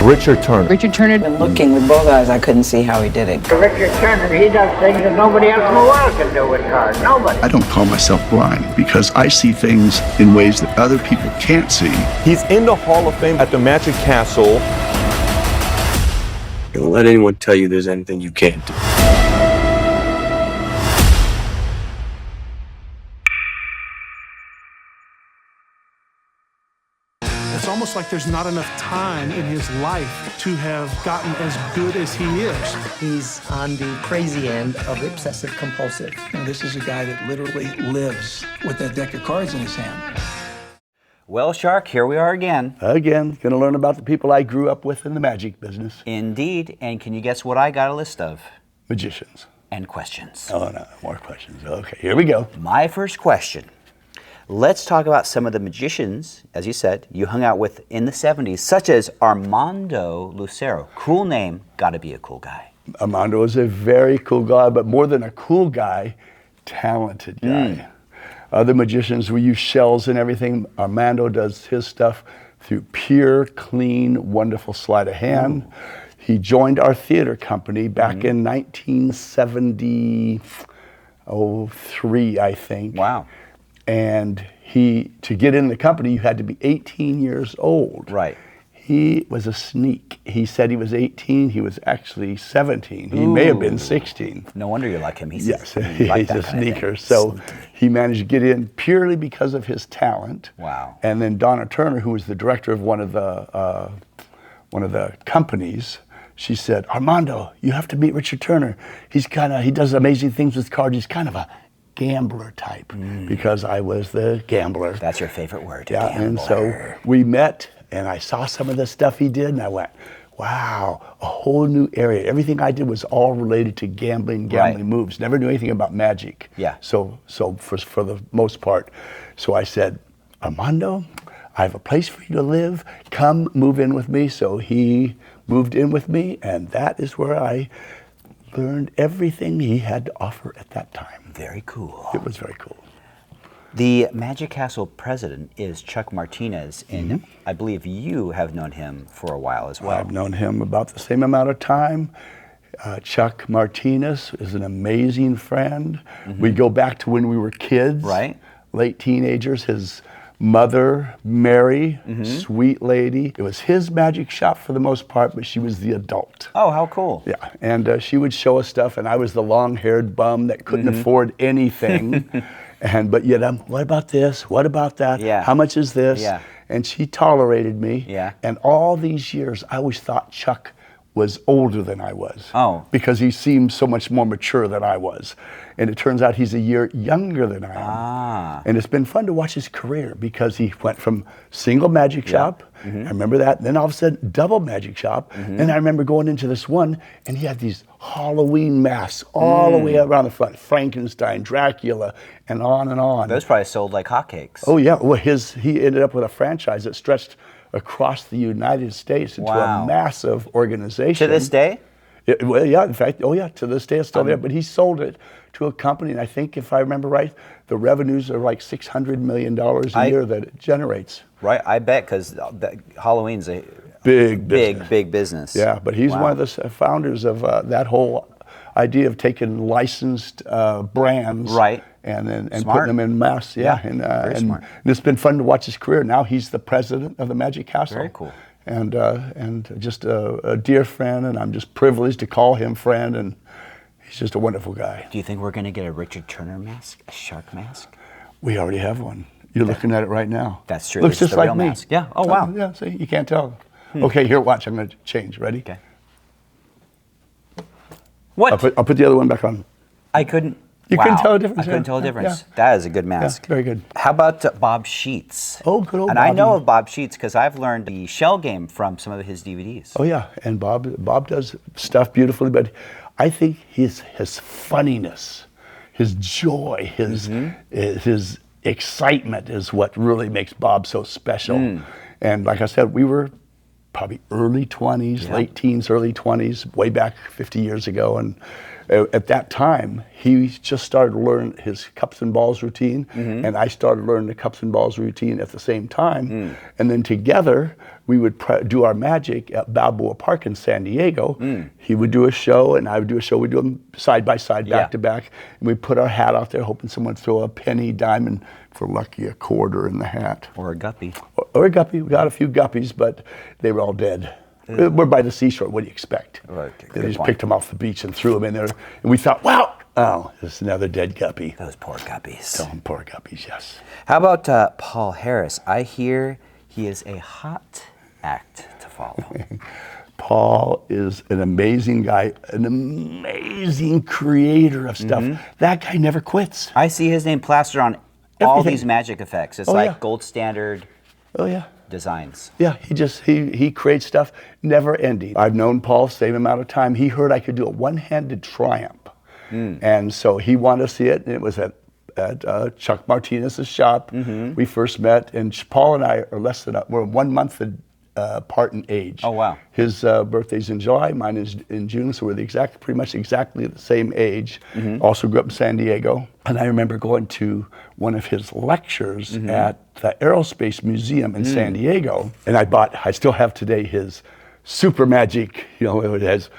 Richard Turner. Richard Turner. And looking with both eyes, I couldn't see how he did it. Richard Turner, he does things that nobody else in the world can do with cards. Nobody. I don't call myself blind because I see things in ways that other people can't see. He's in the Hall of Fame at the Magic Castle. Don't let anyone tell you there's anything you can't do. It's almost like there's not enough time in his life to have gotten as good as he is. He's on the crazy end of obsessive compulsive. And this is a guy that literally lives with that deck of cards in his hand. Well, Shark, here we are again. Again, going to learn about the people I grew up with in the magic business. Indeed. And can you guess what I got a list of? Magicians. And questions. Oh, no, more questions. Okay, here we go. My first question. Let's talk about some of the magicians, as you said, you hung out with in the 70s, such as Armando Lucero. Cool name, gotta be a cool guy. Armando is a very cool guy, but more than a cool guy, talented guy. Other magicians, we use shells and everything. Armando does his stuff through pure, clean, wonderful sleight of hand. He joined our theater company back in 1973, I think. Wow. And to get in the company, you had to be 18 years old. Right. He was a sneak. He said he was 18. He was actually 17. He may have been 16. No wonder you like him. He's yes, like he's a sneaker. So he managed to get in purely because of his talent. Wow. And then Donna Turner, who was the director of one of the companies, she said, Armando, you have to meet Richard Turner. He does amazing things with cards. He's kind of a gambler type because I was the gambler. That's your favorite word, yeah, gambler. And so we met and I saw some of the stuff he did and I went, wow, a whole new area. Everything I did was all related to gambling moves. Never knew anything about magic. Yeah. So for the most part. So I said, Armando, I have a place for you to live. Come move in with me. So he moved in with me and that is where I learned everything he had to offer at that time. Very cool. It was very cool. The Magic Castle president is Chuck Martinez, and I believe you have known him for a while as well. I've known him about the same amount of time. Chuck Martinez is an amazing friend. We go back to when we were kids, late teenagers. His mother, Mary, sweet lady. It was his magic shop for the most part, but she was the adult. Oh, how cool. Yeah, and she would show us stuff, and I was the long-haired bum that couldn't afford anything. But yet, what about this? What about that? Yeah. How much is this? Yeah. And she tolerated me. Yeah. And all these years, I always thought Chuck was older than I was. Oh. Because he seemed so much more mature than I was. And it turns out he's a year younger than I am. Ah. And it's been fun to watch his career because he went from single magic shop, I remember that, and then all of a sudden double magic shop, and I remember going into this one and he had these Halloween masks all the way around the front, Frankenstein, Dracula, and on and on. Those probably sold like hotcakes. Oh yeah, well he ended up with a franchise that stretched across the United States into a massive organization. To this day? Well, yeah, in fact, to this day it's still there, but he sold it to a company, and I think, if I remember right, the revenues are like $600 million a year that it generates. Right, I bet, because Halloween's a big business. Yeah, but he's one of the founders of that whole idea of taking licensed brands and putting them in mass. Yeah, very smart. And it's been fun to watch his career. Now he's the president of the Magic Castle. Very cool. And just a dear friend, and I'm just privileged to call him friend, and he's just a wonderful guy. Do you think we're going to get a Richard Turner mask, a shark mask? We already have one. You're looking at it right now. That's true. Looks it's just the like real me. Mask. Yeah. Oh, wow. Yeah, see, you can't tell. Okay, here, watch. I'm going to change. Ready? Okay. What? I'll put the other one back on. I couldn't. You couldn't tell a difference? I couldn't tell a difference. That is a good mask. Yeah, very good. How about Bob Sheets? Oh, good old And Bobby. I know of Bob Sheets because I've learned the shell game from some of his DVDs. Oh yeah, and Bob does stuff beautifully, but I think his funniness, his joy, his excitement is what really makes Bob so special. And like I said, we were probably early 20s, late teens, early 20s, way back 50 years ago, and at that time, he just started to learn his cups and balls routine, and I started learning the cups and balls routine at the same time. And then together, we would do our magic at Balboa Park in San Diego. He would do a show, and I would do a show. We'd do them side by side, back to back. And we'd put our hat out there, hoping someone would throw a penny, diamond, for lucky, a quarter in the hat. Or a guppy. Or a guppy. We got a few guppies, but they were all dead. We're by the seashore. What do you expect? Right, They just picked them off the beach and threw them in there. And we thought, wow, oh, there's another dead guppy. Those poor guppies. Some poor guppies, yes. How about Paul Harris? I hear he is a hot act to follow. Paul is an amazing guy, an amazing creator of stuff. That guy never quits. I see his name plastered on all these magic effects. It's like gold standard designs. Yeah, he creates stuff never ending. I've known Paul the same amount of time. He heard I could do a one-handed triumph. And so he wanted to see it, and it was at Chuck Martinez's shop. We first met, and Paul and I are we're 1 month apart in age. Oh, wow. His birthday's in July, mine is in June, so we're pretty much exactly the same age. Also grew up in San Diego. And I remember going to one of his lectures at the Aerospace Museum in San Diego, and I still have today his super magic, it has,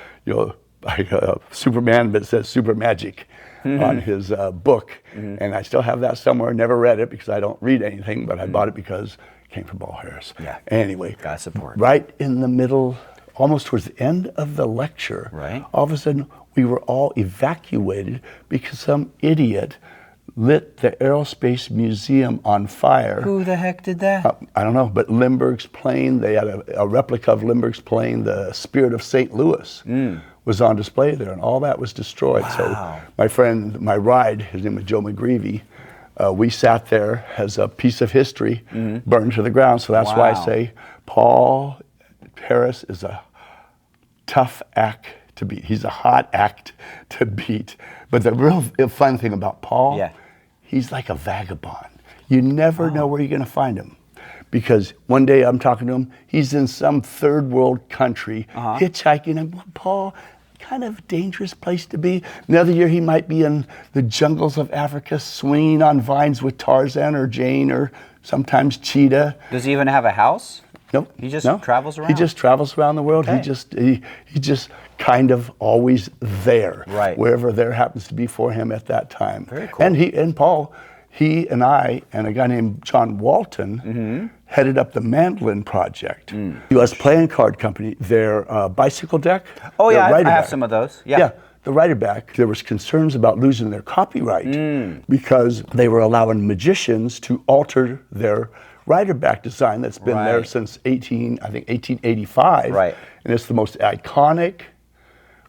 like Superman, but it says super magic on his book. And I still have that somewhere, never read it because I don't read anything, but I bought it because it came from Paul Harris. Yeah. Anyway. Gotta support. Right in the middle, almost towards the end of the lecture, all of a sudden we were all evacuated because some idiot lit the Aerospace Museum on fire. Who the heck did that? I don't know, but Lindbergh's plane, they had a replica of Lindbergh's plane, the Spirit of St. Louis, was on display there, and all that was destroyed. Wow. So my friend, my ride, his name was Joe McGreevy, we sat there as a piece of history burned to the ground. So that's why I say Paul Harris is a tough act to beat. He's a hot act to beat. But the real fun thing about Paul, he's like a vagabond. You never know where you're going to find him. Because one day I'm talking to him, he's in some third world country, hitchhiking. I'm going, Paul, kind of dangerous place to be. Another year he might be in the jungles of Africa, swinging on vines with Tarzan or Jane or sometimes Cheetah. Does he even have a house? Nope. He just travels around? He just travels around the world. Okay. He just kind of always there. Right. Wherever there happens to be for him at that time. Very cool. And Paul, he and I and a guy named John Walton headed up the Mandolin Project. U.S. Playing Card Company, their bicycle deck. Oh yeah, I have back. some of those. Yeah. The rider back, there was concerns about losing their copyright because they were allowing magicians to alter their rider back design that's been there since 1885. Right. And it's the most iconic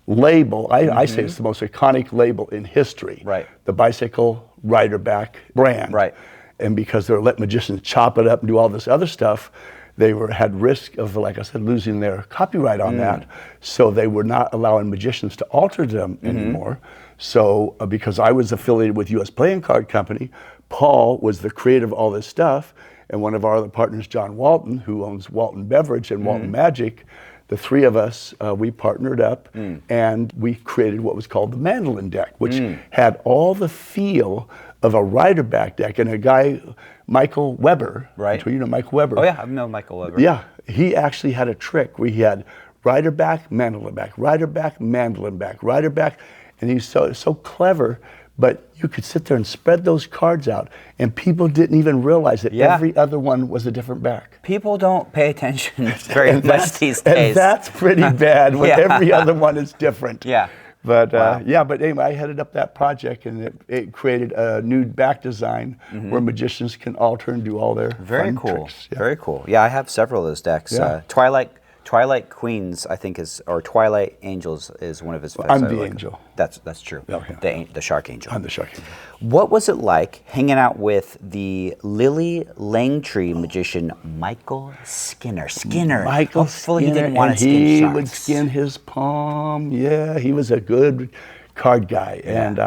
label. I say it's the most iconic label in history. Right. The bicycle rider back brand. Right. And because they were letting magicians chop it up and do all this other stuff, they had risk of, like I said, losing their copyright on that. So they were not allowing magicians to alter them anymore. So because I was affiliated with U.S. Playing Card Company, Paul was the creator of all this stuff. And one of our other partners, John Walton, who owns Walton Beverage and Walton Magic, the three of us, we partnered up and we created what was called the Mandolin deck, which had all the feel of a rider back deck. And a guy, Michael Weber, so you know Michael Weber. Oh yeah, I know Michael Weber. Yeah, he actually had a trick where he had rider back, mandolin back, rider back, mandolin back, rider back, and he's so clever. But you could sit there and spread those cards out, and people didn't even realize that every other one was a different back. People don't pay attention very much these days. And that's pretty bad when every other one is different. Yeah. But but anyway, I headed up that project, and it created a new back design where magicians can alter and do all their fun tricks. Yeah. Very cool. Yeah, I have several of those decks. Yeah. Twilight Queens, I think or Twilight Angels is one of his favorites. I'm the angel. That's true. Oh, yeah. The Shark Angel. I'm the Shark Angel. What was it like hanging out with the Lily Langtree magician Michael Skinner? Michael Hopefully Skinner, he didn't want to skin he sharks. would skin his palm. Yeah, he was a good card guy. Yeah. And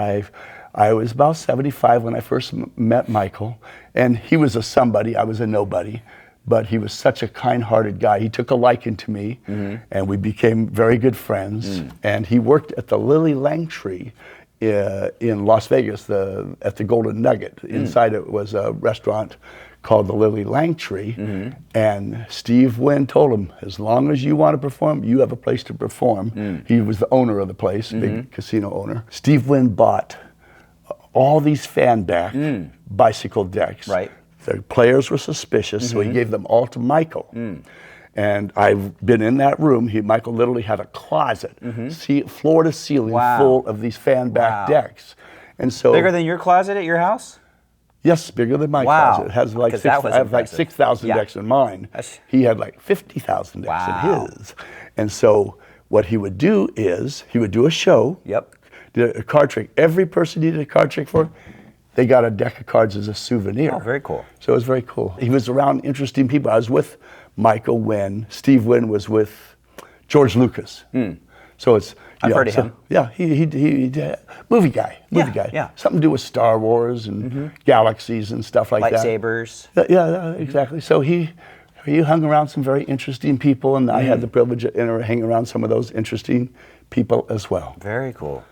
I was about 75 when I first met Michael, and he was a somebody. I was a nobody. But he was such a kind-hearted guy. He took a liking to me, and we became very good friends. And he worked at the Lily Langtree in Las Vegas, at the Golden Nugget. Inside it was a restaurant called the Lily Langtree, and Steve Wynn told him, as long as you want to perform, you have a place to perform. He was the owner of the place, big casino owner. Steve Wynn bought all these fan back bicycle decks. Right. The players were suspicious, so he gave them all to Michael. And I've been in that room. Michael literally had a closet, floor to ceiling, full of these fan back decks. And so bigger than your closet at your house? Yes, bigger than my closet. It has like I have like 6,000 decks in mine. He had like 50,000 decks in his. And so what he would do is he would do a show. Did a card trick. Every person he did a card trick for, they got a deck of cards as a souvenir. Oh, very cool. So it was very cool. He was around interesting people. I was with Michael Wynn. Steve Wynn was with George Lucas. So it's I've heard of him. Yeah, he movie guy. Yeah. Something to do with Star Wars and galaxies and stuff like that. Lightsabers. Yeah, exactly. So he hung around some very interesting people, and I had the privilege of hanging around some of those interesting people as well. Very cool.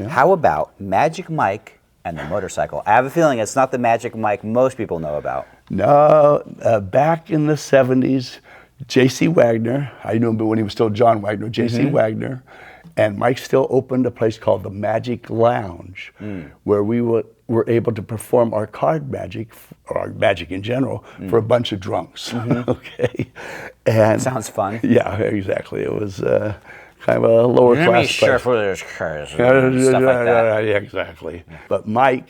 How about Magic Mike and the motorcycle? I have a feeling it's not the Magic Mike most people know about. No, back in the 70s, J.C. Wagner, I knew him when he was still John Wagner, J.C. Wagner, and Mike still opened a place called the Magic Lounge, where we were able to perform our card magic, or our magic in general, for a bunch of drunks. Okay, and sounds fun. Yeah, exactly. It was kind of a lower class place. Shuffle those cards, stuff like that. Yeah, exactly. But Mike,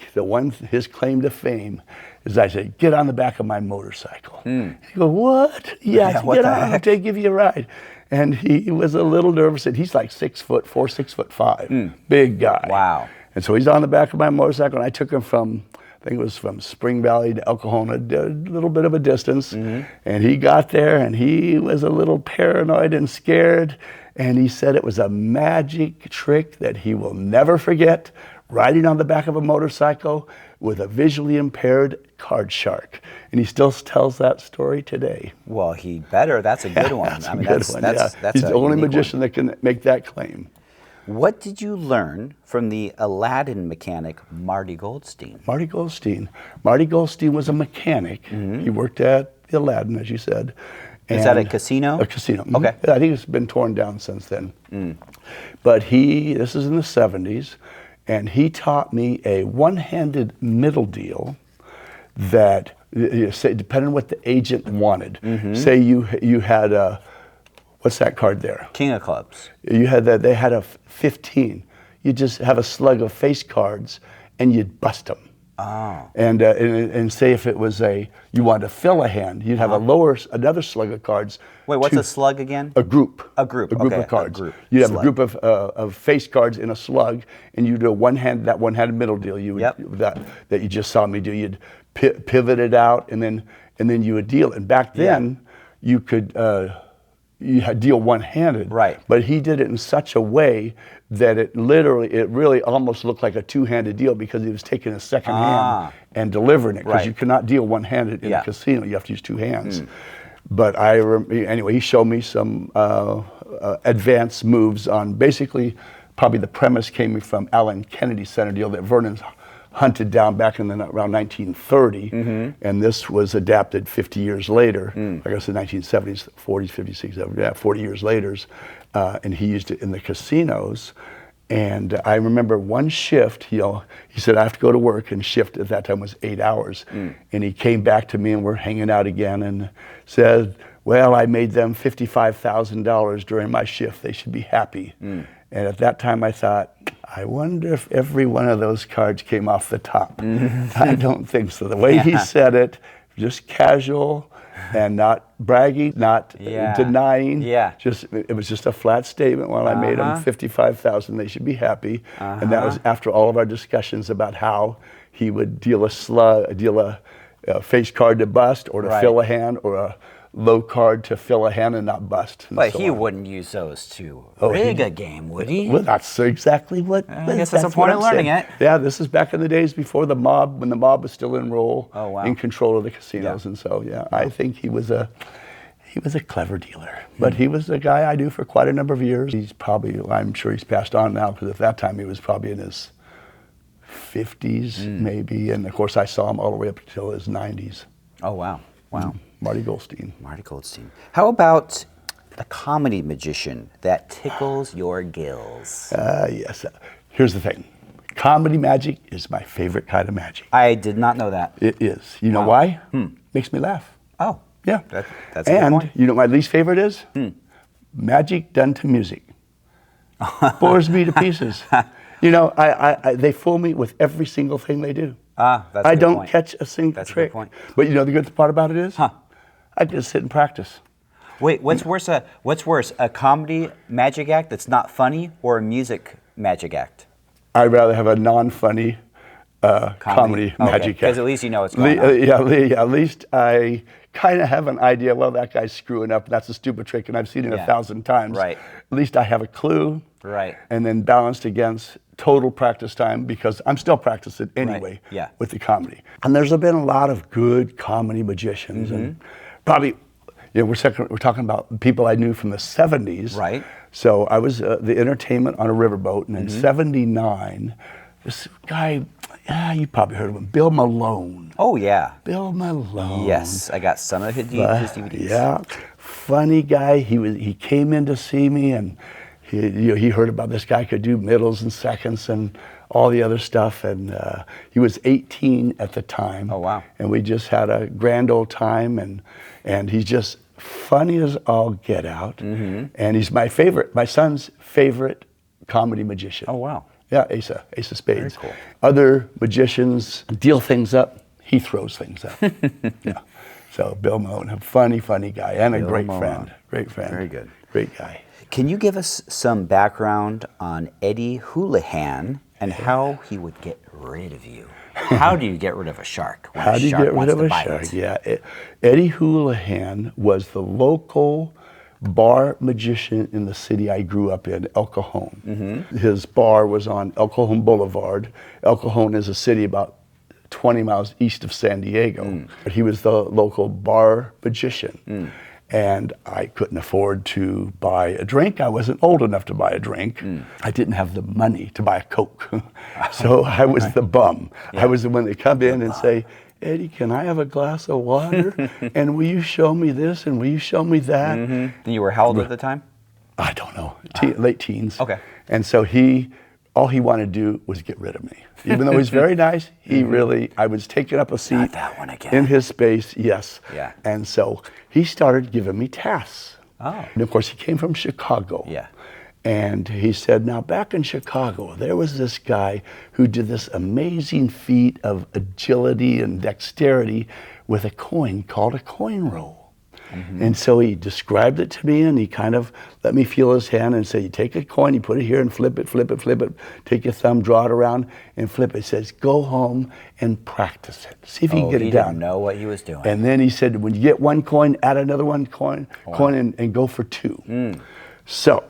his claim to fame is I said, get on the back of my motorcycle. He goes, what? Yeah, what get the on, heck? I'll give you a ride. And he was a little nervous, and he's like 6'4", 6'5", big guy. Wow. And so he's on the back of my motorcycle, and I took him from, I think it was from Spring Valley to El Cajon, a little bit of a distance. And he got there, and he was a little paranoid and scared. And he said it was a magic trick that he will never forget, riding on the back of a motorcycle with a visually impaired card shark. And he still tells that story today. Well, he better. That's a good one. That's I mean, a good that's, one, that's, yeah. that's He's a the only unique magician one. that can make that claim. What did you learn from the Aladdin mechanic, Marty Goldstein? Marty Goldstein. Marty Goldstein was a mechanic. He worked at the Aladdin, as you said. Is that a casino? A casino. Okay. I think it's been torn down since then. But this is in the 70s, and he taught me a one-handed middle deal that, depending on what the agent wanted. Say you had a, what's that card there? King of clubs. You had that. They had a 15. You just have a slug of face cards, and you'd bust them. Oh. And say if it was you wanted to fill a hand, you'd have another slug of cards. Wait, what's a slug again? A group. A group. A group Okay, of cards. a group. You'd have Slug. a group of face cards in a slug, and you do that one-handed middle deal. You would, that you just saw me do. You'd pivot it out, and then you would deal. And back then, you could you had deal one-handed. Right. But he did it in such a way that it really almost looked like a two-handed deal, because he was taking a second hand and delivering it, because you cannot deal one-handed in a casino. You have to use two hands. But anyway, he showed me some advanced moves on basically, probably the premise came from Allen Kennedy Center deal that Vernon hunted down back in around 1930, and this was adapted 50 years later. I guess the 1970s, 40s, 50s, 60s, 40 years later, and he used it in the casinos. And I remember one shift, he said, I have to go to work, and shift at that time was 8 hours. And he came back to me, and we're hanging out again, and said, well, I made them $55,000 during my shift. They should be happy. And at that time I thought, I wonder if every one of those cards came off the top. I don't think so. The way he said it, just casual and not bragging, not denying. It was just a flat statement. Well, I made them $55,000. They should be happy. And that was after all of our discussions about how he would deal a face card to bust, or to fill a hand, or a low card to fill a hand and not bust. But he wouldn't use those to rig a game, would he? Well, that's exactly what. I guess that's the point of learning it. Yeah, this is back in the days before the mob, when the mob was still in control of the casinos, and so I think he was a clever dealer. But he was a guy I knew for quite a number of years. I'm sure he's passed on now, because at that time he was probably in his 50s maybe, and of course I saw him all the way up until his 90s. Oh, wow. Wow. Marty Goldstein. Marty Goldstein. How about a comedy magician that tickles your gills? Yes. Here's the thing. Comedy magic is my favorite kind of magic. I did not know that. It is. You know why? Makes me laugh. Oh. Yeah. That's a good point. You know what my least favorite is? Magic done to music. Bores me to pieces. You know, they fool me with every single thing they do. That's a I good don't point. catch a single That's a trick. good point. But you know the good part about it is? I just sit and practice. Wait, what's worse? A comedy magic act that's not funny, or a music magic act? I'd rather have a non-funny comedy magic act. Because at least you know what's going on. Yeah, at least I kind of have an idea, well, that guy's screwing up, that's a stupid trick, and I've seen it 1,000 times. Right. At least I have a clue. Right. And then balanced against total practice time, because I'm still practicing anyway with the comedy. And there's been a lot of good comedy magicians. And probably, you know, we're talking about people I knew from the 70s. Right. So I was the entertainment on a riverboat, and in '79, this guy, you probably heard of him, Bill Malone. Oh, yeah. Bill Malone. Yes, I got some of his DVDs. Yeah, funny guy. He came in to see me, and he heard about this guy could do middles and seconds and all the other stuff, and he was 18 at the time. Oh, wow. And we just had a grand old time, and he's just funny as all get out. And he's my son's favorite comedy magician. Oh, wow. Yeah, Ace of Spades. Very cool. Other magicians deal things up, he throws things up. Yeah. So Bill Malone, a funny guy, and Bill a great Malone. friend. Great friend. Very good. Great guy. Can you give us some background on Eddie Hulahan and how he would get rid of you? How do you get rid of a shark when How a do you shark get rid wants of to a bite? shark? Yeah, Eddie Hulahan was the local bar magician in the city I grew up in, El Cajon. His bar was on El Cajon Boulevard. El Cajon is a city about 20 miles east of San Diego. He was the local bar magician. And I couldn't afford to buy a drink. I wasn't old enough to buy a drink. I didn't have the money to buy a Coke. So I was the bum. I was the one that come in and say, Eddie, can I have a glass of water? And will you show me this and will you show me that? And you were how old at the time? I don't know, late teens. Okay. And so all he wanted to do was get rid of me. Even though he's very nice, I was taking up a seat Not that one again. in his space, yes. Yeah. And so he started giving me tasks. Oh. And of course, he came from Chicago. Yeah. And he said, now back in Chicago, there was this guy who did this amazing feat of agility and dexterity with a coin called a coin roll. And so he described it to me, and he kind of let me feel his hand and said, you take a coin, you put it here and flip it, flip it, flip it, take your thumb, draw it around and flip it. He says, go home and practice it. See if you can get it down. He didn't know what he was doing. And then he said, when you get one coin, add another coin and go for two. So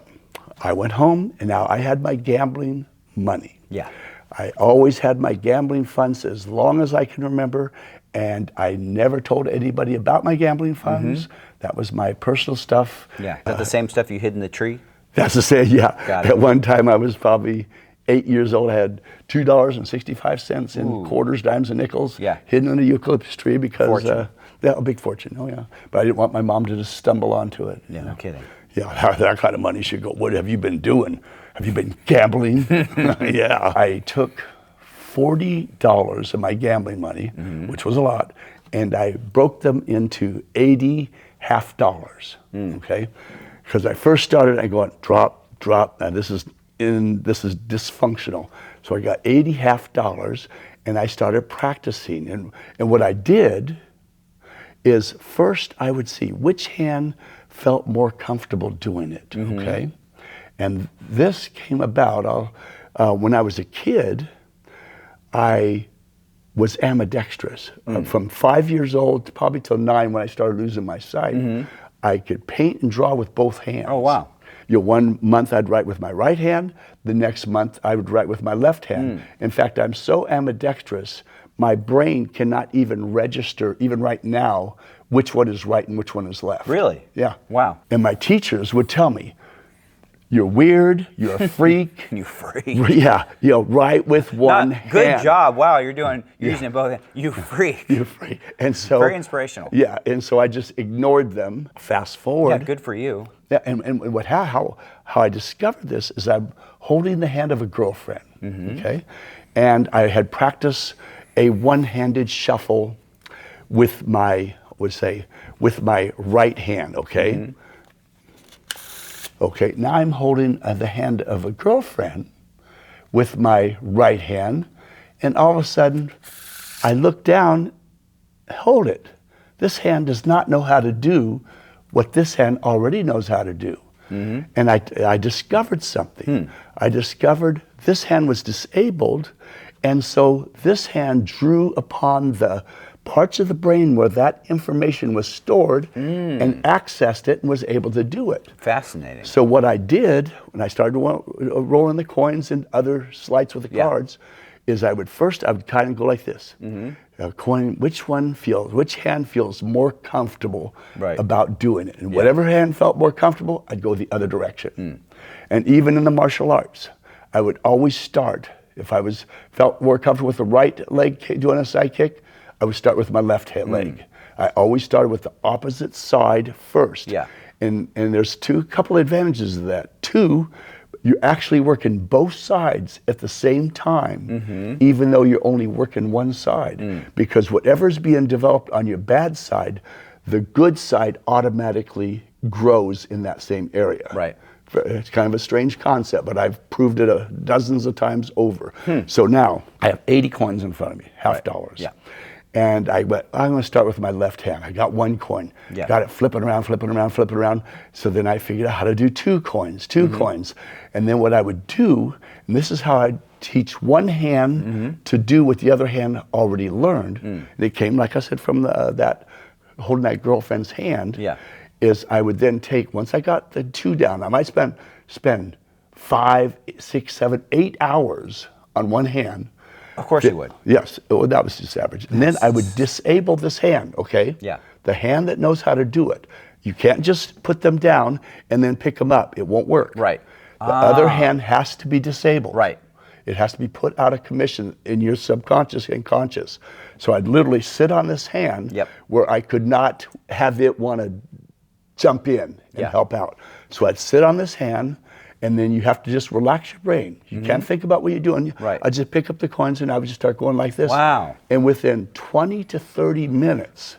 I went home, and now I had my gambling money. Yeah. I always had my gambling funds as long as I can remember, and I never told anybody about my gambling funds. That was my personal stuff. Yeah. Is that the same stuff you hid in the tree? That's the same, yeah. Got it. At one time, I was probably 8 years old. I had $2.65 in quarters, dimes, and nickels hidden in a eucalyptus tree because Fortune. a big fortune. Oh yeah, but I didn't want my mom to just stumble onto it. Yeah, no kidding. Yeah, that kind of money should go. What have you been doing? Have you been gambling? Yeah. I took $40 of my gambling money, which was a lot, and I broke them into 80 half dollars. Okay, because I first started, I go drop, drop. Now this is dysfunctional. So I got 80 half dollars, and I started practicing. And what I did is first I would see which hand felt more comfortable doing it. Okay, and this came about when I was a kid. I was ambidextrous. From 5 years old to probably till 9 when I started losing my sight. I could paint and draw with both hands. Oh, wow. You know, 1 month I'd write with my right hand, the next month I would write with my left hand. In fact, I'm so ambidextrous, my brain cannot even register, even right now, which one is right and which one is left. Really? Yeah. Wow. And my teachers would tell me, you're weird, you're a freak. You freak. Yeah, right with one hand. Good job. Wow, you're using it both hands. You freak. You freak. And so very inspirational. Yeah, and so I just ignored them. Fast forward. Yeah, good for you. Yeah, and how I discovered this is I'm holding the hand of a girlfriend, okay? And I had practiced a one-handed shuffle with my, with my right hand, okay? Okay, now I'm holding the hand of a girlfriend with my right hand, and all of a sudden, I look down, hold it. This hand does not know how to do what this hand already knows how to do. And I discovered something. I discovered this hand was disabled, and so this hand drew upon the parts of the brain where that information was stored and accessed it and was able to do it. Fascinating. So what I did when I started rolling the coins and other sleights with the cards is I would kind of go like this. Coin, which hand feels more comfortable about doing it? And whatever hand felt more comfortable, I'd go the other direction. And even in the martial arts, I would always start, if I felt more comfortable with the right leg doing a side kick, I would start with my left hand leg. I always started with the opposite side first. Yeah. And there's couple advantages of that. Two, you're actually working both sides at the same time, even though you're only working one side. Because whatever's being developed on your bad side, the good side automatically grows in that same area. Right. It's kind of a strange concept, but I've proved it dozens of times over. So now I have 80 coins in front of me, $50. Yeah. And I went, I'm going to start with my left hand. I got one coin. Yeah. Got it flipping around. So then I figured out how to do two coins. And then what I would do, and this is how I teach one hand to do what the other hand already learned. And it came, like I said, from that holding that girlfriend's hand. Yeah. Is I would then take, once I got the two down, I might spend 5, 6, 7, 8 hours on one hand. Of course you would. Yes, that was just average. And then I would disable this hand, okay? Yeah. The hand that knows how to do it. You can't just put them down and then pick them up. It won't work. Right. The other hand has to be disabled. Right. It has to be put out of commission in your subconscious and conscious. So I'd literally sit on this hand where I could not have it want to jump in and help out. So I'd sit on this hand, and then you have to just relax your brain. You can't think about what you're doing. Right. I'd just pick up the coins and I would just start going like this. Wow. And within 20 to 30 minutes,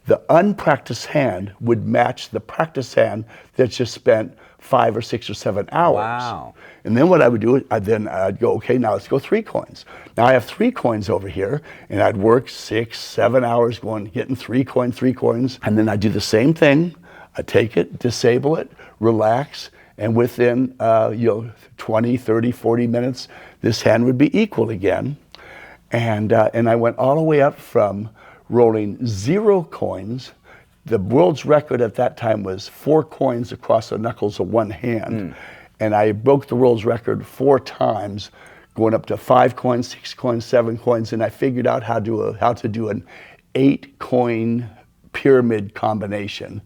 the unpracticed hand would match the practiced hand that just spent 5 or 6 or 7 hours. Wow. And then what I would do, I'd go, okay, now let's go 3 coins. Now I have 3 coins over here, and I'd work 6, 7 hours getting 3 coins, and then I'd do the same thing. I'd take it, disable it, relax, and within 20, 30, 40 minutes, this hand would be equal again. And I went all the way up from rolling 0 coins. The world's record at that time was 4 coins across the knuckles of one hand. And I broke the world's record 4 times, going up to 5 coins, 6 coins, 7 coins, and I figured out how to do an 8-coin pyramid combination.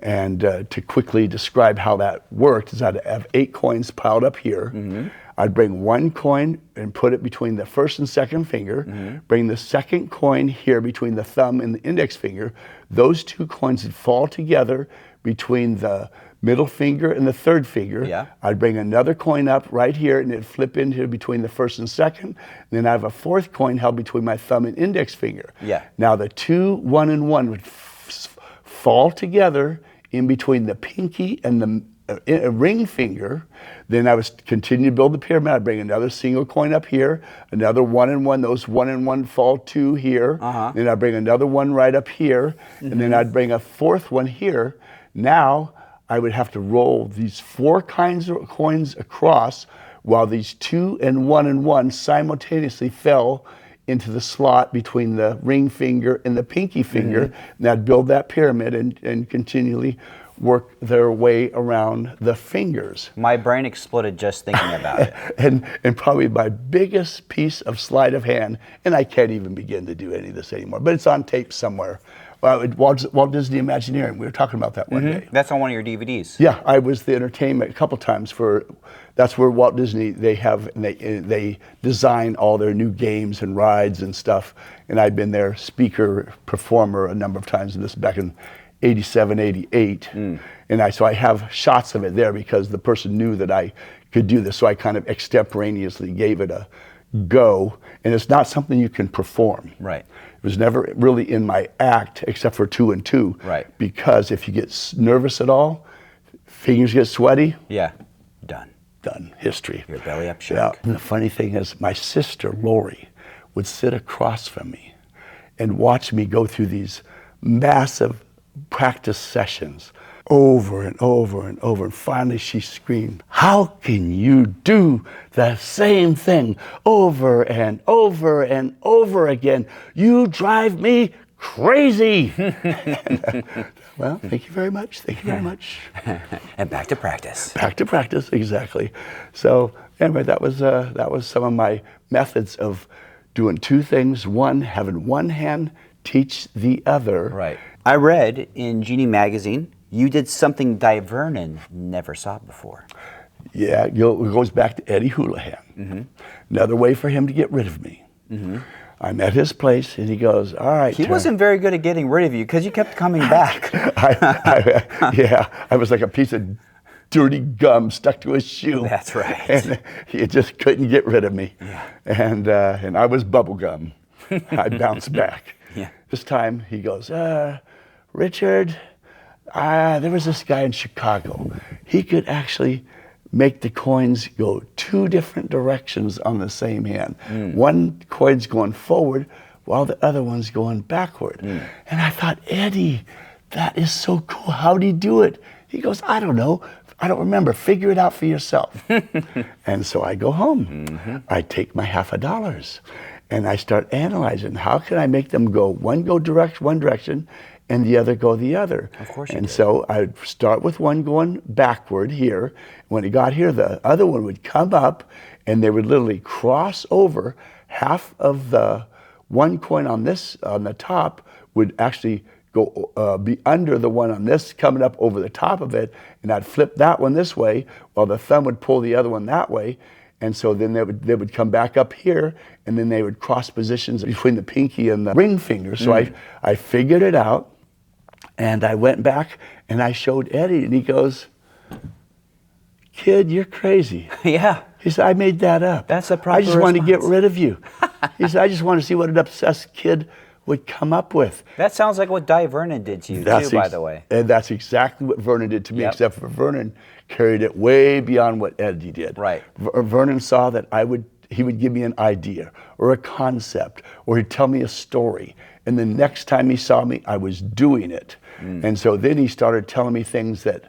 And to quickly describe how that worked is I'd have 8 coins piled up here. I'd bring 1 coin and put it between the first and second finger, bring the second coin here between the thumb and the index finger. Those 2 coins would fall together between the middle finger and the third finger. Yeah. I'd bring another coin up right here and it'd flip into between the first and second. And then I have a 4th coin held between my thumb and index finger. Yeah. Now the 2, 1, and 1 would fall together in between the pinky and the ring finger. Then I would continue to build the pyramid. I'd bring another single coin up here, another 1 and 1. Those 1 and 1 fall 2 here. Then I'd bring another 1 right up here, and then I'd bring a 4th one here. Now I would have to roll these 4 kinds of coins across while these 2 and 1 and 1 simultaneously fell into the slot between the ring finger and the pinky finger. And I'd build that pyramid and continually work their way around the fingers. My brain exploded just thinking about it. And probably my biggest piece of sleight of hand, and I can't even begin to do any of this anymore, but it's on tape somewhere, Walt Disney Imagineering. We were talking about that one day. That's on one of your DVDs. Yeah, I was the entertainment a couple times for. That's where Walt Disney they design all their new games and rides and stuff. And I've been their speaker performer a number of times. And this back in '87, '88. And so I have shots of it there because the person knew that I could do this. So I kind of extemporaneously gave it a go. And it's not something you can perform. Right. It was never really in my act except for 2 and 2. Right. Because if you get nervous at all, fingers get sweaty. Yeah. Done. History. Your belly up shark. Yeah. And the funny thing is, my sister Lori would sit across from me and watch me go through these massive practice sessions over and over and over. And finally she screamed, "How can you do the same thing over and over and over again? You drive me crazy." Well, thank you very much. Thank you very much. And back to practice. Back to practice, exactly. So anyway, that was some of my methods of doing 2 things. One, having one hand teach the other. Right. I read in Genie magazine you did something Di Vernon never saw before. Yeah, it goes back to Eddie Hulahan. Another way for him to get rid of me. I'm at his place, and he goes, "All right." He wasn't very good at getting rid of you because you kept coming back. I was like a piece of dirty gum stuck to his shoe. That's right. And he just couldn't get rid of me. Yeah. And I was bubble gum. I bounced back. Yeah. This time he goes, "Richard, there was this guy in Chicago. He could actually make the coins go 2 different directions on the same hand. One coin's going forward while the other one's going backward." And I thought, "Eddie, that is so cool. How'd he do it?" He goes, "I don't know. I don't remember. Figure it out for yourself." And so I go home. I take my $50 and I start analyzing. How can I make them go one direction and the other go the other? Of course you And did. so I'd start with one going backward here. When it got here, the other one would come up and they would literally cross over. Half of the one coin on the top would actually go be under the one on this, coming up over the top of it, and I'd flip that one this way while the thumb would pull the other one that way. And so then they would come back up here, and then they would cross positions between the pinky and the ring finger. So I figured it out. And I went back and I showed Eddie, and he goes, "Kid, you're crazy." Yeah. He said, "I made that up. That's a proper I just wanted to get response. rid of you." He said, "I just want to see what an obsessed kid would come up with." That sounds like what Di Vernon did to you too, by the way. And that's exactly what Vernon did to me, Yep. except for Vernon carried it way beyond what Eddie did. Right. Vernon saw that he would give me an idea or a concept, or he'd tell me a story. And the next time he saw me, I was doing it. And so then he started telling me things that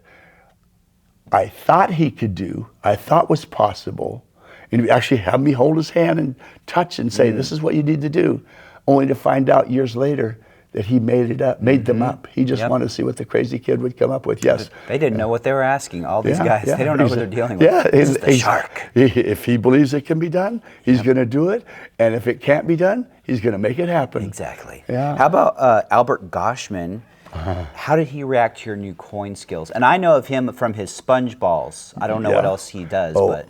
I thought he could do, I thought was possible. And he'd actually have me hold his hand and touch and say, "This is what you need to do," only to find out years later that he made them up. He just wanted to see what the crazy kid would come up with. Yes. They didn't know what they were asking. All these guys, they don't know what they're dealing with. Yeah, This is the shark. If he believes it can be done, he's going to do it. And if it can't be done, he's going to make it happen. Exactly. Yeah. How about Albert Goshman? How did he react to your new coin skills? And I know of him from his sponge balls. I don't know what else he does, but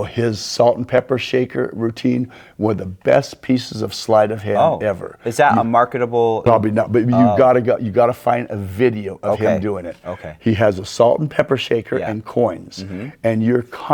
his salt and pepper shaker routine, one of the best pieces of sleight of hand ever. Is that a marketable? Probably not, but you gotta find a video of him doing it. Okay. He has a salt and pepper shaker and coins, and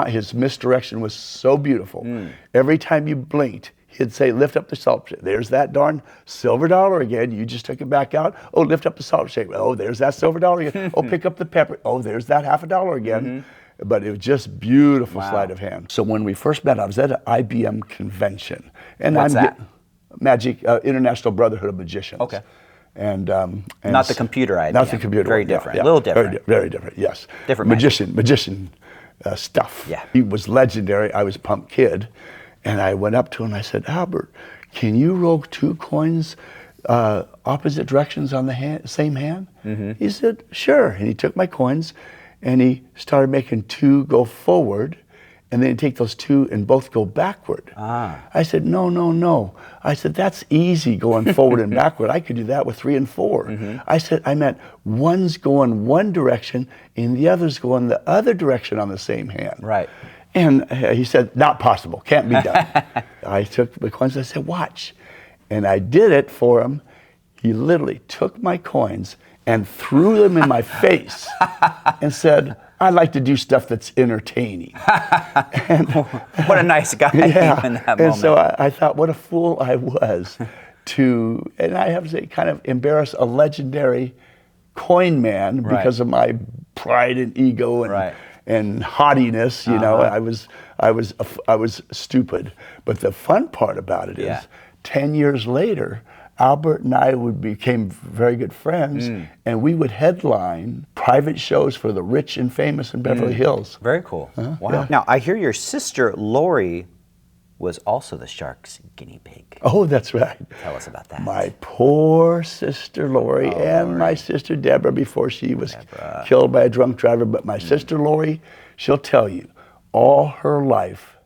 his misdirection was so beautiful. Every time you blinked, he'd say, "Lift up the salt shaker." "There's that darn silver dollar again. You just took it back out." "Oh, lift up the salt shaker." "Oh, there's that silver dollar again." "Oh, pick up the pepper." "Oh, there's that $50 again." But it was just beautiful sleight of hand. So when we first met, I was at an IBM convention. And What's that? Magic, International Brotherhood of Magicians. Okay. And Not the computer IBM. Not the computer Very one, yeah, different. yeah. A little different. Very different, yes. Different magician stuff. Yeah. He was legendary. I was a punk kid. And I went up to him and I said, "Albert, can you roll 2 coins opposite directions on the same hand?" He said, "Sure." And he took my coins and he started making 2 go forward and then you take those two and both go backward. I said, no. I said, that's easy going forward and backward. I could do that with 3 and 4. I said, I meant one's going one direction and the other's going the other direction on the same hand. Right. And he said, not possible, can't be done. I took the coins, I said, watch. And I did it for him. He literally took my coins and threw them in my face and said, I like to do stuff that's entertaining. And, what a nice guy in that moment. And so I thought, what a fool I was to, and I have to say, kind of embarrass a legendary coin man because of my pride and ego and haughtiness. You know, I was stupid. But the fun part about it is, 10 years later, Albert and I became very good friends, and we would headline private shows for the rich and famous in Beverly Hills. Very cool. Wow. Yeah. Now, I hear your sister, Lori, was also the shark's guinea pig. Oh, that's right. Tell us about that. My poor sister, Lori, and my sister, Deborah, before she was killed by a drunk driver. But my sister, Lori, she'll tell you, all her life,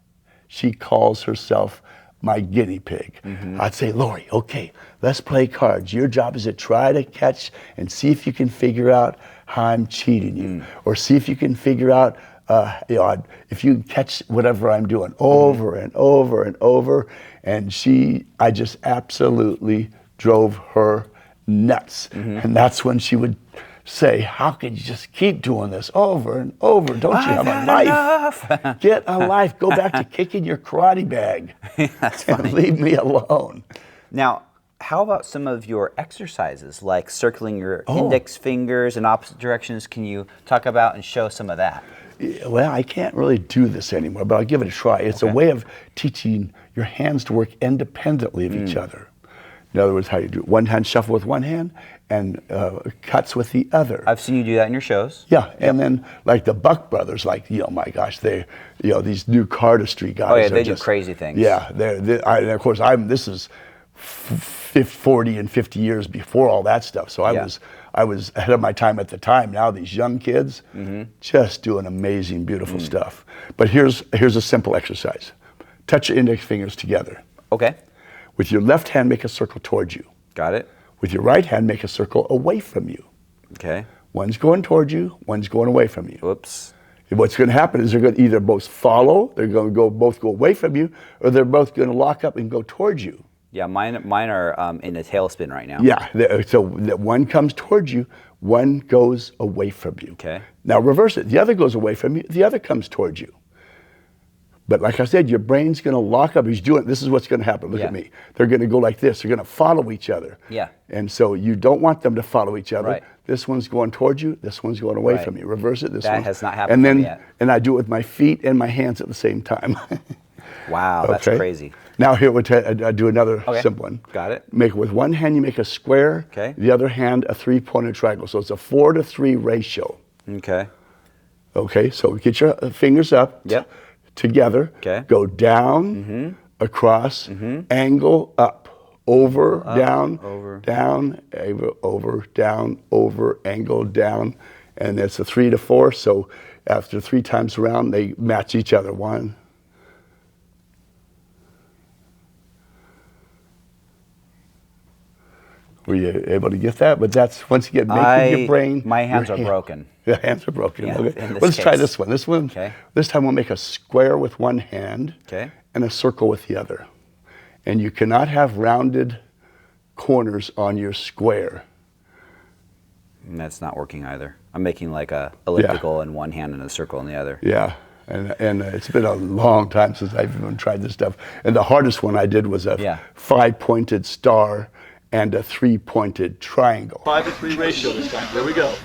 she calls herself my guinea pig. I'd say, Lori, okay, let's play cards. Your job is to try to catch and see if you can figure out how I'm cheating you, or see if you can figure out if you can catch whatever I'm doing over and over and over. And I just absolutely drove her nuts. And that's when she would say, how can you just keep doing this over and over? Don't you have a life? Get a life. Go back to kicking your karate bag. That's funny. And leave me alone. Now, how about some of your exercises, like circling your index fingers in opposite directions? Can you talk about and show some of that? Well, I can't really do this anymore, but I'll give it a try. It's a way of teaching your hands to work independently of each other. In other words, how you do one hand shuffle with one hand and cuts with the other. I've seen you do that in your shows. Yeah, and then like the Buck brothers, like, my gosh, they, these new cardistry guys. Oh yeah, they do crazy things. Yeah, and of course, this is 40 and 50 years before all that stuff. So I was ahead of my time at the time. Now these young kids just doing amazing, beautiful stuff. But here's a simple exercise. Touch your index fingers together. Okay. With your left hand, make a circle towards you. Got it. With your right hand, make a circle away from you. Okay. One's going towards you, one's going away from you. Whoops. And what's going to happen is they're going to either both follow, they're going to both go away from you, or they're both going to lock up and go towards you. Yeah, mine are in a tailspin right now. Yeah, so one comes towards you, one goes away from you. Okay. Now reverse it. The other goes away from you, the other comes towards you. But like I said, your brain's going to lock up. He's doing it. This is what's going to happen. Look at me. They're going to go like this. They're going to follow each other. Yeah. And so you don't want them to follow each other. Right. This one's going towards you. This one's going away from you. Reverse it. That has not happened to me yet. And I do it with my feet and my hands at the same time. Wow, that's crazy. Now here I do another simple one. Got it. Make it with one hand. You make a square. Okay. The other hand a 3-pointed triangle. So it's a 4-to-3 ratio. Okay. Okay. So get your fingers up. Yep. Together, go down, across, angle up, over, down, down, over, down, over, angle, down, and it's a 3 to 4. So after 3 times around, they match each other. 1. Were you able to get that? But that's, once again, making your brain. My hands are broken. The hands are broken. Yeah, okay. Let's try this one. This time we'll make a square with one hand and a circle with the other. And you cannot have rounded corners on your square. And that's not working either. I'm making like a elliptical in one hand and a circle in the other. Yeah. And it's been a long time since I've even tried this stuff. And the hardest one I did was a 5-pointed star and a 3-pointed triangle. 5-to-3 ratio this time. Here we go.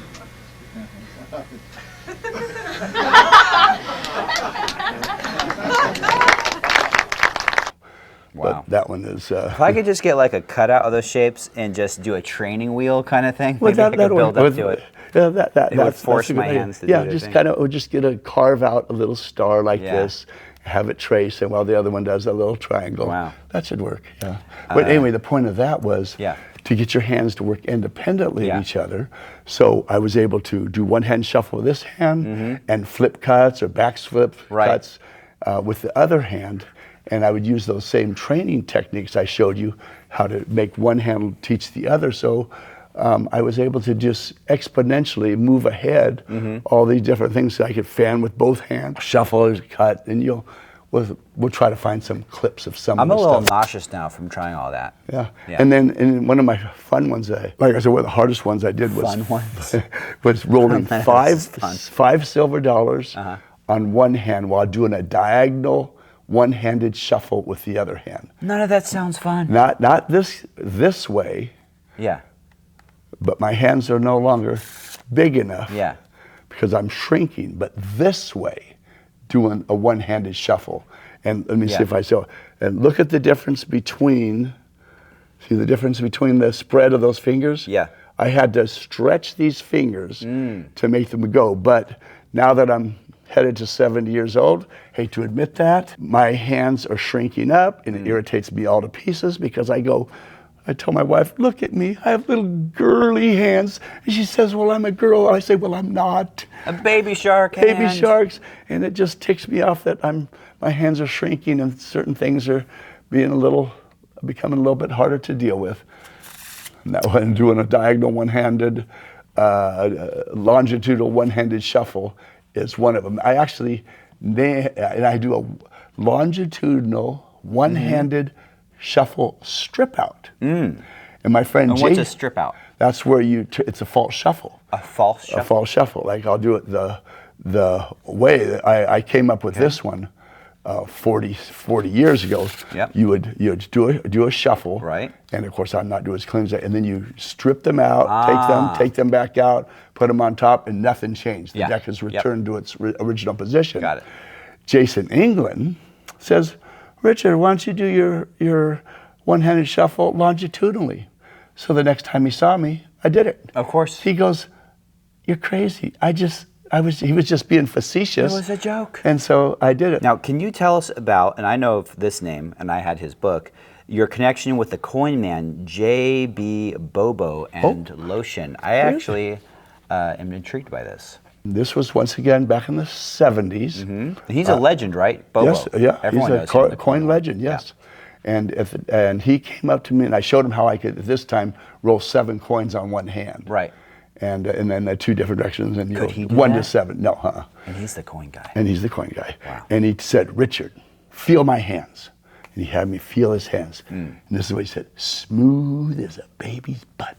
Wow. But that one is... if I could just get like a cutout of those shapes and just do a training wheel kind of thing, maybe I could build up to it. It would force my hands to do it. Yeah, just kind of just get a carve out a little star like this, have it trace, and while the other one does a little triangle. Wow. That should work, yeah. But anyway, the point of that was to get your hands to work independently of each other. So I was able to do one hand shuffle with this hand and flip cuts or back flip cuts. with the other hand, and I would use those same training techniques I showed you, how to make one hand teach the other. So I was able to just exponentially move ahead all these different things. So I could fan with both hands, shuffle, cut, and we'll try to find some clips of some I'm of a the little stuff. nauseous now from trying all that. Yeah. And then one of my fun ones, like I said, one of the hardest ones I did was rolling five silver dollars on one hand while doing a diagonal one-handed shuffle with the other hand. None of that sounds fun. Not this way. Yeah. But my hands are no longer big enough. Yeah. Because I'm shrinking. But this way, doing a one-handed shuffle. And let me see if I show. And look at the difference between. See the difference between the spread of those fingers? Yeah. I had to stretch these fingers to make them go. But now that I'm headed to 70 years old, hate to admit that, my hands are shrinking up, and it irritates me all to pieces because I tell my wife, look at me, I have little girly hands. And she says, well, I'm a girl. I say, well, I'm not. A baby shark Baby hand. sharks. And it just ticks me off that my hands are shrinking and certain things are becoming a little bit harder to deal with. And that one, doing a diagonal one-handed, longitudinal one-handed shuffle is one of them. I do a longitudinal one-handed shuffle strip out. And my friend Jay. What's a strip out? That's where it's a false shuffle. A false shuffle? A false shuffle. Like I'll do it the way that I came up with this one 40 years ago. Yep. You would do a shuffle. Right. And of course I'm not doing as clean as that. And then you strip them out, take them back out, put them on top, and nothing changed. The deck has returned to its original position. Got it. Jason England says, Richard, why don't you do your one-handed shuffle longitudinally? So the next time he saw me, I did it. Of course. He goes, you're crazy. He was just being facetious. It was a joke. And so I did it. Now, can you tell us about, and I know of this name, and I had his book, your connection with the coin man, J.B. Bobo and Lotion. I actually am intrigued by this. This was once again back in the 70s. Mm-hmm. He's a legend, right? Bobo. Yes, yeah. Everyone he's a knows coin legend, yes. Yeah. And he came up to me and I showed him how I could, at this time, roll 7 coins on one hand. Right. And then the 2 different directions, and Could he do 1 that? to 7. No, And he's the coin guy. And he's the coin guy. Wow. And he said, Richard, feel my hands. And he had me feel his hands. And this is what he said, smooth as a baby's butt.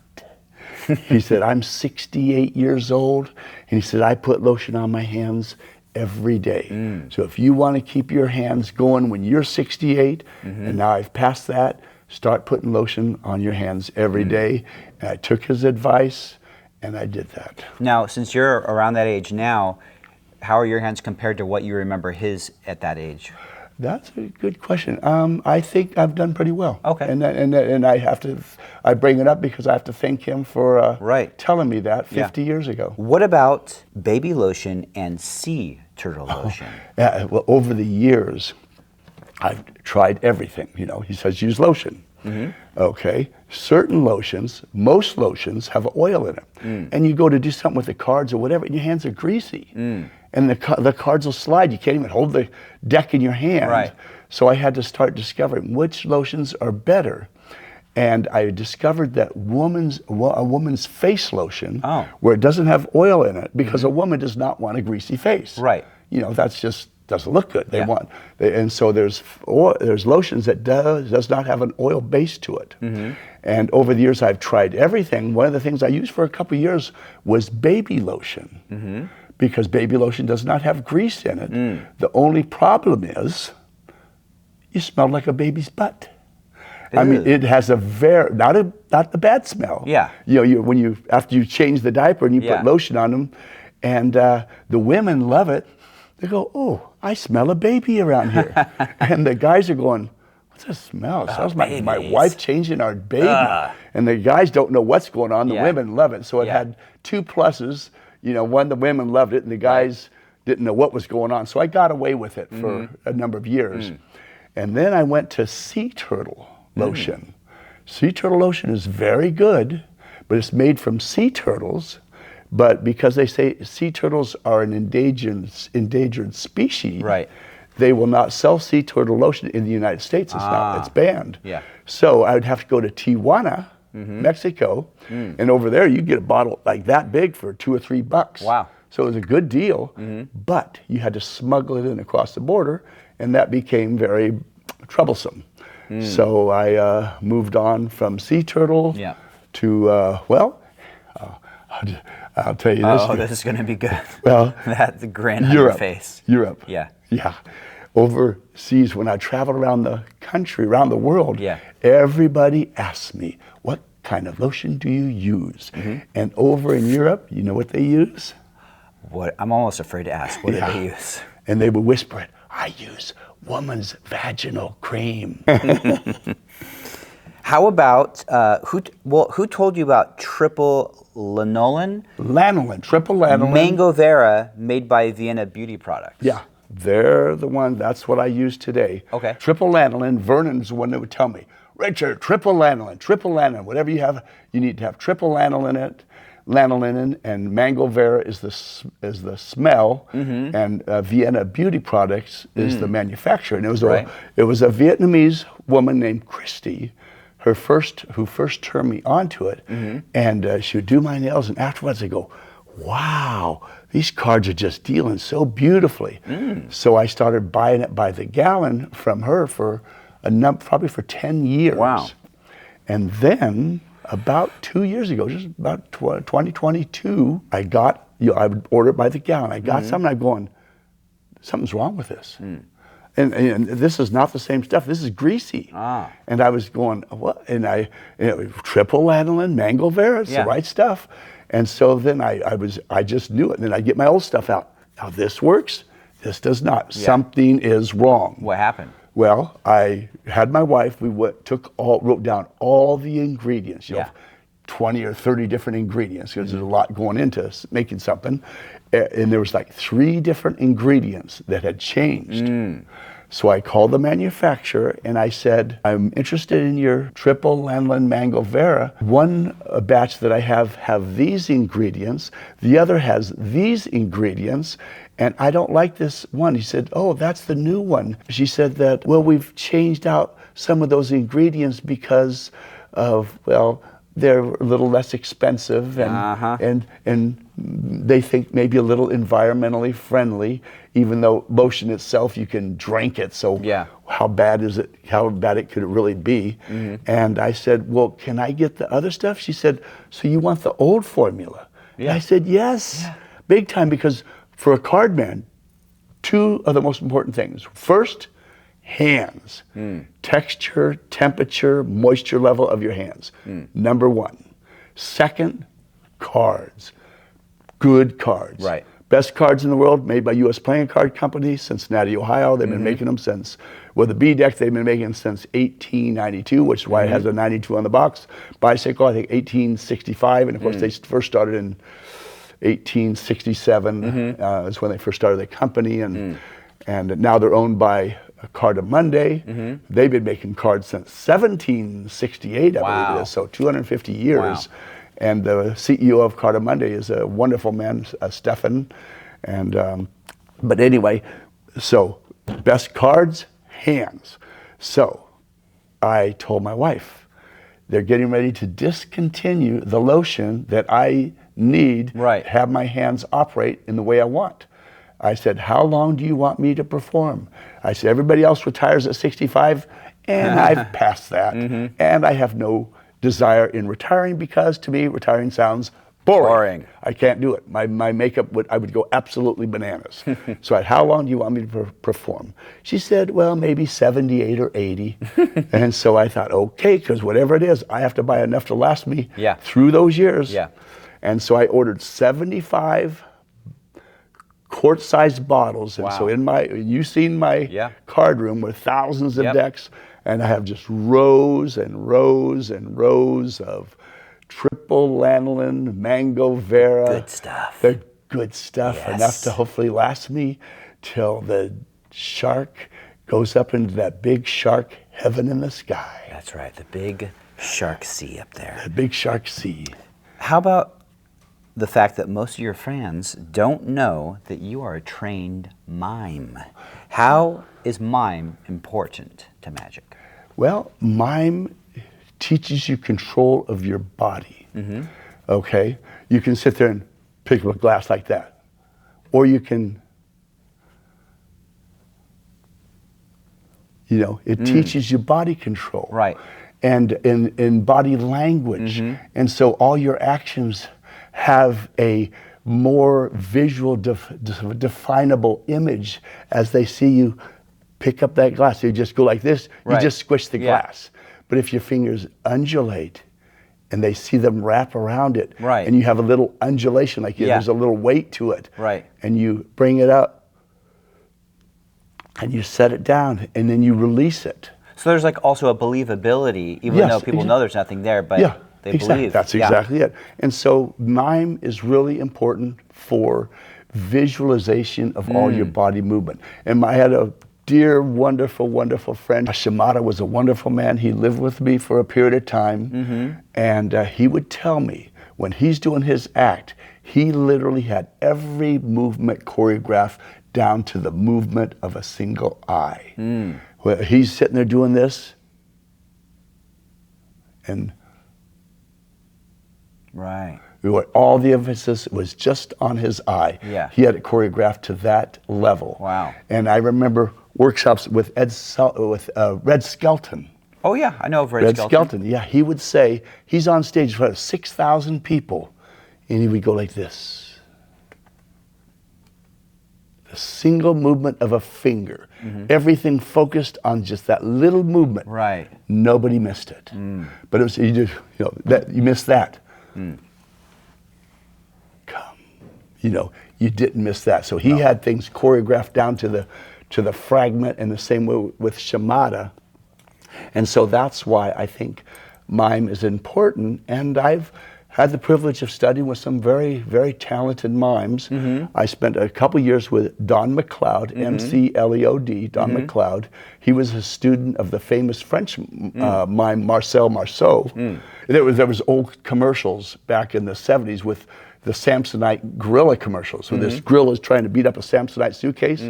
He said, I'm 68 years old. And he said, I put lotion on my hands every day. So if you want to keep your hands going when you're 68, and now I've passed that, start putting lotion on your hands every day. And I took his advice, and I did that. Now, since you're around that age now, how are your hands compared to what you remember his at that age? That's a good question. I think I've done pretty well. Okay. And I bring it up because I have to thank him for telling me that 50 years ago. What about baby lotion and sea turtle lotion? Yeah, well, over the years, I've tried everything. He says use lotion. Okay. Certain lotions, most lotions have oil in it. And you go to do something with the cards or whatever, and your hands are greasy. And the cards will slide. You can't even hold the deck in your hand. Right. So I had to start discovering which lotions are better. And I discovered that a woman's face lotion, where it doesn't have oil in it, because a woman does not want a greasy face. Right. That's just doesn't look good. And so there's lotions that does not have an oil base to it. And over the years I've tried everything. One of the things I used for a couple of years was baby lotion, because baby lotion does not have grease in it. The only problem is you smell like a baby's butt. I mean, it has a not the bad smell. Yeah. After you change the diaper and you put lotion on them, and the women love it. They go, oh, I smell a baby around here. And the guys are going, what's that smell? It smells like my wife changing our baby. And the guys don't know what's going on. The women love it. So it had 2 pluses. One, the women loved it, and the guys didn't know what was going on. So I got away with it for a number of years. And then I went to sea turtle lotion. Sea turtle lotion is very good, but it's made from sea turtles. But because they say sea turtles are an endangered species, they will not sell sea turtle lotion in the United States. It's banned. Yeah. So I would have to go to Tijuana, Mexico, and over there you get a bottle like that big for $2 or $3. Wow. So it was a good deal, but you had to smuggle it in across the border, and that became very troublesome. So I moved on from sea turtle to, I'll tell you this. Oh, this is going to be good. Well, that's the grin on your face. Europe. Yeah. Yeah. Overseas, when I traveled around the country, around the world, Yeah. everybody asks me, what kind of lotion do you use? And over in Europe, you know what they use? What? I'm almost afraid to ask. What do they use? And they would whisper it, I use woman's vaginal cream. How about, who told you about triple lanolin? Lanolin, triple lanolin. Mango Vera, made by Vienna Beauty Products. Yeah, they're the one, that's what I use today. Okay. Triple lanolin, Vernon's the one that would tell me, Richard, triple lanolin, whatever you have, you need to have triple lanolin in it. Lanolin and Mango Vera is the smell, and Vienna Beauty Products is the manufacturer. And it was a Vietnamese woman named Christy, who first turned me onto it, and she would do my nails, and afterwards I go, wow, these cards are just dealing so beautifully. So I started buying it by the gallon from her for probably for 10 years. Wow. And then about 2 years ago, just about 2022, I would order it by the gallon. I got some, and I'm going, something's wrong with this. And this is not the same stuff. This is greasy. And I was going, what? And triple lanolin, Mango Vera, it's the right stuff. And so then I just knew it. And then I get my old stuff out. Now this works, this does not. Yeah. Something is wrong. What happened? Well, I had my wife, wrote down all the ingredients, 20 or 30 different ingredients, because there's a lot going into making something. And there was like 3 different ingredients that had changed. So I called the manufacturer and I said, I'm interested in your triple lanolin Mango Vera. One batch that I have these ingredients, the other has these ingredients, and I don't like this one. He said, oh, that's the new one. She said that, well, we've changed out some of those ingredients because of, well, they're a little less expensive and they think maybe a little environmentally friendly, even though lotion itself, you can drink it. So how bad is it? How bad it could it really be? And I said, well, can I get the other stuff? She said, so you want the old formula? And I said, yes, big time, because for a card man, 2 of the most important things. First, hands. Texture, temperature, moisture level of your hands. Number 1. Second, cards. Good cards. Right. Best cards in the world, made by U.S. Playing Card Company, Cincinnati, Ohio. They've been making them since, well, the B deck they've been making them since 1892, which is why it has a 92 on the box. Bicycle, I think 1865, and of course they first started in 1867 is when they first started the company, and now they're owned by Cardamonde. They've been making cards since 1768, I believe it is, so 250 years. Wow. And the CEO of Cardamonde is a wonderful man, Stefan. And but anyway, so best cards, hands. So I told my wife, they're getting ready to discontinue the lotion that I need to have my hands operate in the way I want. I said, how long do you want me to perform? I said, everybody else retires at 65, and I've passed that. And I have no desire in retiring, because to me, retiring sounds boring. I can't do it. My makeup, I would go absolutely bananas. So I said, how long do you want me to perform? She said, well, maybe 78 or 80. And so I thought, okay, because whatever it is, I have to buy enough to last me through those years. And so I ordered 75 quart-sized bottles, and so you've seen my card room with thousands of decks, and I have just rows and rows and rows of triple lanolin, Mango Vera. Good stuff. They're good stuff, enough to hopefully last me till the shark goes up into that big shark heaven in the sky. That's right, the big shark sea up there. The big shark sea. How about the fact that most of your fans don't know that you are a trained mime? How is mime important to magic? Well, mime teaches you control of your body. Okay? You can sit there and pick up a glass like that. Or you can, it teaches you body control. Right. And in body language. And so all your actions have a more visual, definable image as they see you pick up that glass. So you just go like this, you just squish the glass. But if your fingers undulate and they see them wrap around it, and you have a little undulation, like there's a little weight to it, and you bring it up and you set it down and then you release it. So there's like also a believability, even though people know there's nothing there, but they believe. That's exactly it. And so mime is really important for visualization of all your body movement. And I had a dear, wonderful, wonderful friend. Shimada was a wonderful man. He lived with me for a period of time. And he would tell me when he's doing his act, he literally had every movement choreographed down to the movement of a single eye. Where he's sitting there doing this, and all the emphasis was just on his eye. He had it choreographed to that level. Wow. And I remember workshops with Red Skelton. Oh yeah, I know of Red Skelton. Yeah, he would say, he's on stage in front of 6,000 people, and he would go like this. A single movement of a finger. Everything focused on just that little movement. Nobody missed it. But it was, you missed that. You didn't miss that. So he had things choreographed down to the fragment, and the same way with Shimada. And so that's why I think mime is important. And I've had the privilege of studying with some very, very talented mimes. I spent a couple years with Don McLeod, M-C-L-E-O-D, Don McLeod. He was a student of the famous French mime Marcel Marceau. There was old commercials back in the 70s with the Samsonite gorilla commercials, where this gorilla is trying to beat up a Samsonite suitcase.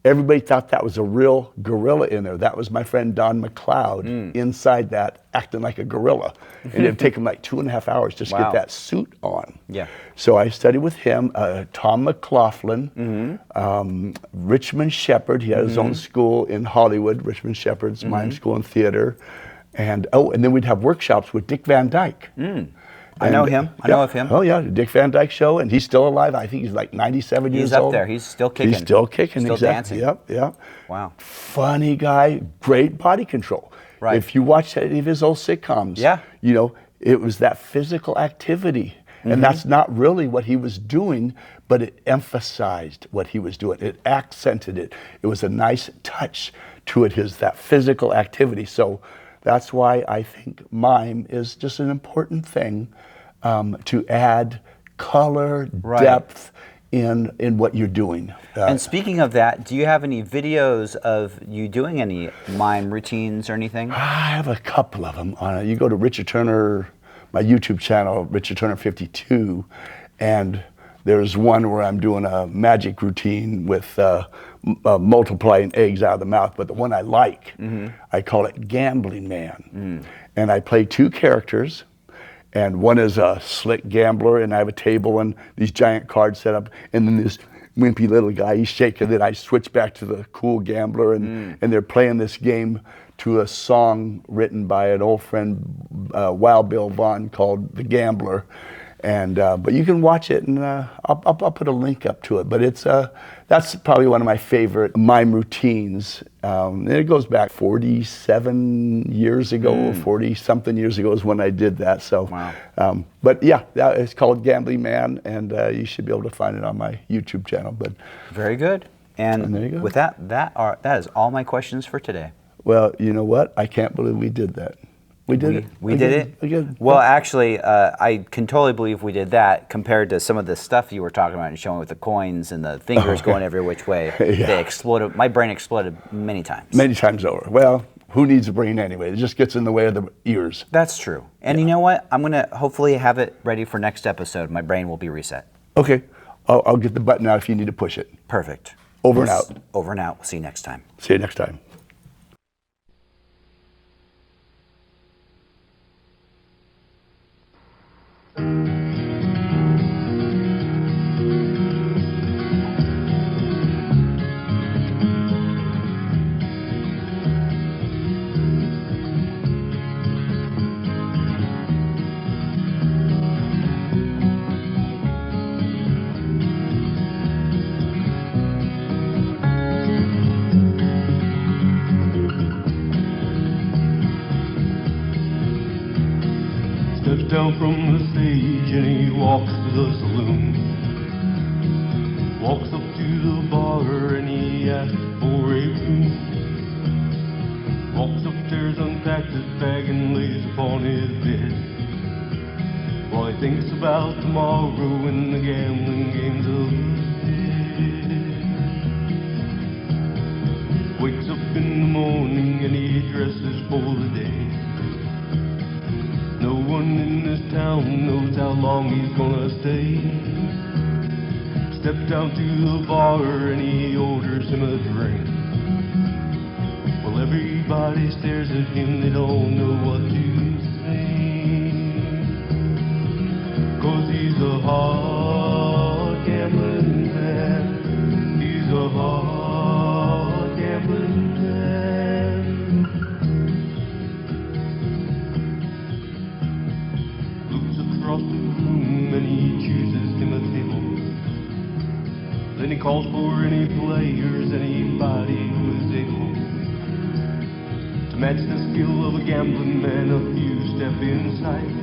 Everybody thought that was a real gorilla in there. That was my friend Don McLeod inside that, acting like a gorilla. And it'd take him like 2.5 hours just to get that suit on. So I studied with him, Tom McLaughlin, Richmond Shepard. He had his own school in Hollywood, Richmond Shepard's mime school and theater. And then we'd have workshops with Dick Van Dyke. I know him. I know of him. Oh yeah, the Dick Van Dyke Show, and he's still alive. I think he's like 97 years old. He's up there. He's still kicking. He's still kicking. Still exactly. dancing. Yep. Wow. Funny guy, great body control. If you watch any of his old sitcoms, it was that physical activity, and that's not really what he was doing, but it emphasized what he was doing. It accented it. It was a nice touch to it. That physical activity. So that's why I think mime is just an important thing to add color, depth in what you're doing. And speaking of that, do you have any videos of you doing any mime routines or anything? I have a couple of them. You go to Richard Turner, my YouTube channel, Richard Turner 52, and there's one where I'm doing a magic routine with multiplying eggs out of the mouth, but the one I like, I call it Gambling Man. And I play two characters, and one is a slick gambler, and I have a table and these giant cards set up, and then this wimpy little guy, he's shaking, then I switch back to the cool gambler, and they're playing this game to a song written by an old friend, Wild Bill Vaughn, called The Gambler. And but you can watch it, and I'll put a link up to it. But that's probably one of my favorite mime routines. And it goes back 47 years ago, 40-something years ago is when I did that. So, but yeah, it's called Gambling Man, and you should be able to find it on my YouTube channel. But very good. And there you go. With that is all my questions for today. Well, you know what? I can't believe we did that. We did it. We did it? Again. Well, actually, I can totally believe we did that compared to some of the stuff you were talking about and showing with the coins and the fingers going every which way. They exploded. My brain exploded many times. Many times over. Well, who needs a brain anyway? It just gets in the way of the ears. That's true. And you know what? I'm going to hopefully have it ready for next episode. My brain will be reset. Okay. I'll get the button out if you need to push it. Perfect. Over and out. Over and out. We'll see you next time. See you next time. Steps down from the stage and he walks to the saloon. Walks up to the bar and he asks for a room. Walks upstairs, unpacks his bag and lays upon his bed. While he thinks about tomorrow and the gambling games of his head. Wakes up in the morning and he dresses for the day. No one in this town knows how long he's gonna stay. Steps down to the bar and he orders him a drink. Well, everybody stares at him, they don't know what to say. 'Cause he's a hard gambling man. He's a hard gambling man. Across the room and he chooses him a table. Then he calls for any players, anybody who is able to match the skill of a gambling man. A few step inside.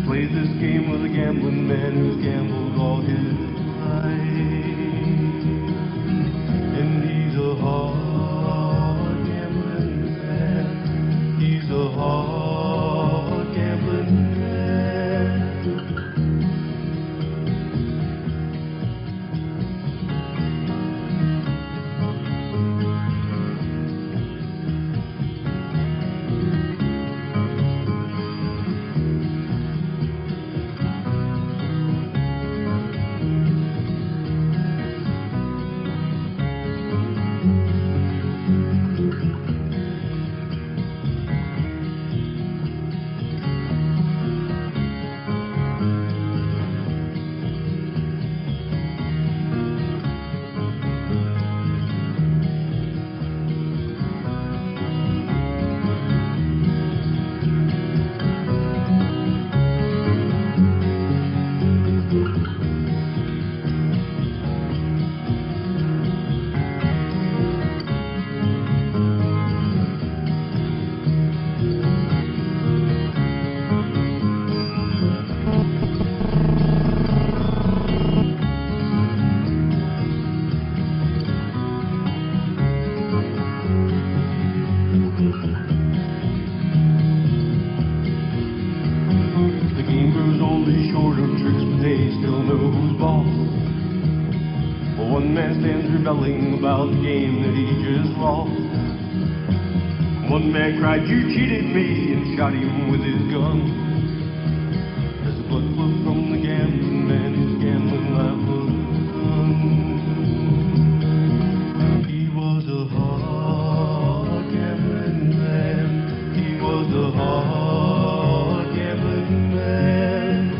Plays this game with a gambling man who's gambled all his life. And he's a hard gambling man. He's a hard gambling man. About the game that he just lost. One man cried, "You cheated me," and shot him with his gun. As the blood flowed from the gambling man, his gambling life was done. He was a hard gambling man. He was a hard gambling man.